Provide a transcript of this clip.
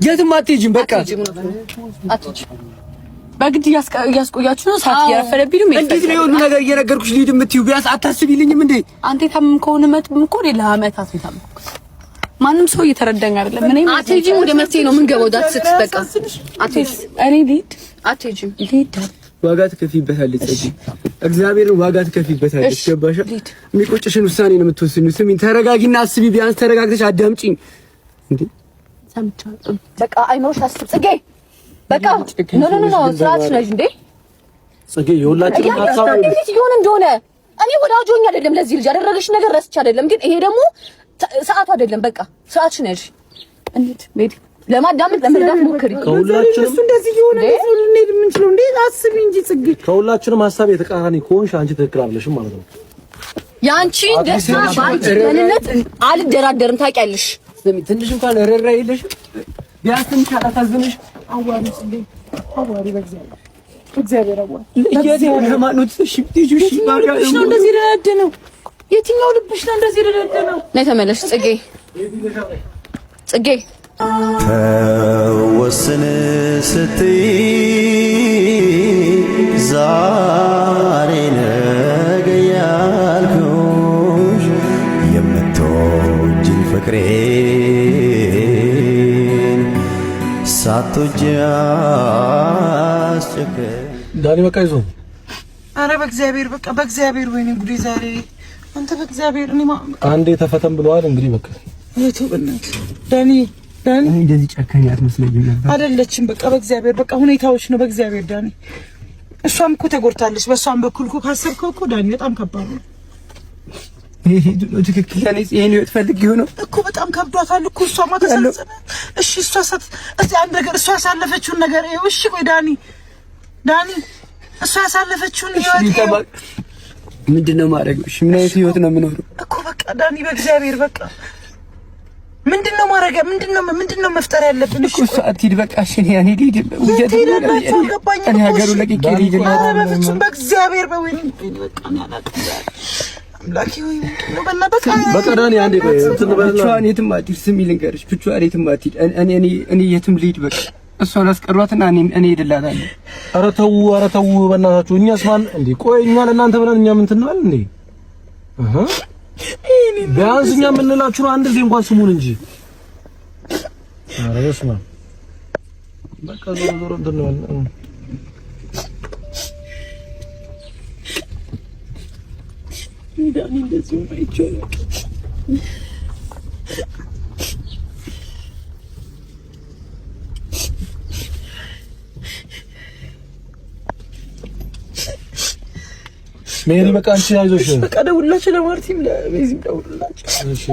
የትም አትሄጂም። በቃ በግድ እያስቆያችሁ ነው። ሰዓት እየረፈደብኝ ነው። እንዴት ነው የሁሉ ነገር እየነገርኩሽ ልሂድ የምትይው? ቢያንስ አታስቢልኝም እንዴ? አንተ የታመምከውን መጥም እኮ ሌላ አመታት ነው የታመምኩት። ማንም ሰው እየተረዳኝ አይደለም። እኔ አትሄጂም። ወደ መፍትሄ ነው የምንገባው። ዳት ስትበቃ አትሄጂም። እኔ ልሂድ። አትሄጂም። ልሂድ። ዋጋ ትከፊበታለች። እግዚአብሔርን ዋጋ ትከፊበታለች። ገባሽ? የሚቆጭሽን ውሳኔ ነው የምትወስኚው። ስሚኝ፣ ተረጋጊና አስቢ። ቢያንስ ተረጋግተሽ አዳምጪኝ እንዴ። ሰምቻለሁ። በቃ አይኖርሽ አስብ። ጽጌ በቃ ኖ ስራሽ ነሽ እንዴ ጽጌ። የሁላችንም ሀሳብ እንዴት ይሆን እንደሆነ እኔ ወዳጆኝ አይደለም። ለዚህ ልጅ ያደረገሽ ነገር ረስቼ አይደለም፣ ግን ይሄ ደግሞ ሰዓቱ አይደለም። በቃ ሰዓትሽ ነሽ። እንዴት ሜዲ ለማዳመጥ ለመርዳት ሞክሪ። ከሁላችንም እንደዚህ ይሆን እንዴት ነው እንዴት የምንችለው? እንዴ አስቢ እንጂ ጽጌ። ከሁላችንም ሀሳብ የተቃራኒ ከሆንሽ አንቺ ትክክል አይደለሽም ማለት ነው። ያንቺ ደስታ ባንቺ ማንነት አልደራደርም። ታውቂያለሽ። ትንሽ እንኳን ረራ የለሽም። ቢያንስ ትንሽ አላሳዝንሽ? አዋሪ ጽጌ፣ አዋሪ በእግዚአብሔር አዋሪ። ለየዚህ ሃይማኖት ሽብቲጁሽ ባጋሽ ነው እንደዚህ ደረደነው። የትኛው ልብሽ ነው እንደዚህ ደረደነው? ነይ ተመለሽ ጽጌ። ጽጌ ተወስን ስትይ ዛሬ ነገ ያልኩሽ የምትወጂኝ ፍቅሬን ሳትወጂ አስጨከኝ። ዳኒ በቃ ይዞ አረ በእግዚአብሔር በቃ በእግዚአብሔር ወይኔ ጉዴ ዛሬ አንተ በእግዚአብሔር እኔ አንዴ ተፈተን ብለዋል። እንግዲህ በቃ የቱ በእናትህ ዳኒ እንደዚህ ጨካኝ አትመስለኝም ነበር። አይደለችም። በቃ በእግዚአብሔር በቃ ሁኔታዎች ነው። በእግዚአብሔር ዳኒ፣ እሷም እኮ ተጎድታለች። በእሷም በኩል እኮ ካሰብከው እኮ ዳኒ በጣም ከባድ ነው። ይሄ ትክክል ያኔ ይሄን ህይወት ፈልጊው ነው እኮ በጣም ከብዷታል እኮ እሷ ማተሰለሰ። እሺ እሷ እስቲ አንድ ነገር እሷ ያሳለፈችውን ነገር ይኸው። እሺ ቆይ ዳኒ እሷ ያሳለፈችውን ህይወት ምንድነው ማድረግ? እሺ ምን አይነት ህይወት ነው የምኖረው እኮ በቃ ዳኒ በእግዚአብሔር በቃ ምንድነው ማድረግ? ምንድነው መፍጠር ያለብን? እሺ እሷ አትሂድ በቃ። እሺ ያኔ ልሂድ እኔ ሀገሩ ለቅቄ ልሂድ ነው። በፍጹም በእግዚአብሔር በወይኔ በቃ እኔ አላውቅም። አምላኬ ሆይ ምንድነው በቃ ዳኒ አንዴ ብቻዋን የትም አትሂድ። ስሚ ልንገርሽ፣ ብቻዋን የትም አትሂድ። እኔ የትም ልሂድ በቃ። እሷን አስቀሯትና እኔ እሄድላታለሁ። ኧረ ተው በእናታችሁ። እኛስ ማን እንዴ? ቆይ እኛ ለእናንተ ብለን እኛ ምን ትንበል እንዴ? ቢያንስ እኛ የምንላችሁ አንድ ጊዜ እንኳን ስሙን እንጂ። ኧረ በስመ አብ በቃ ዞሮ እንትን ነው ዳኒ እንደዚህ ነው አይቻልም። ሜሪ በቃ አንቺ አይዞሽ። በቃ ደውላችሁ ለማርቲም ለቤዚም ደውላችሁ። እሺ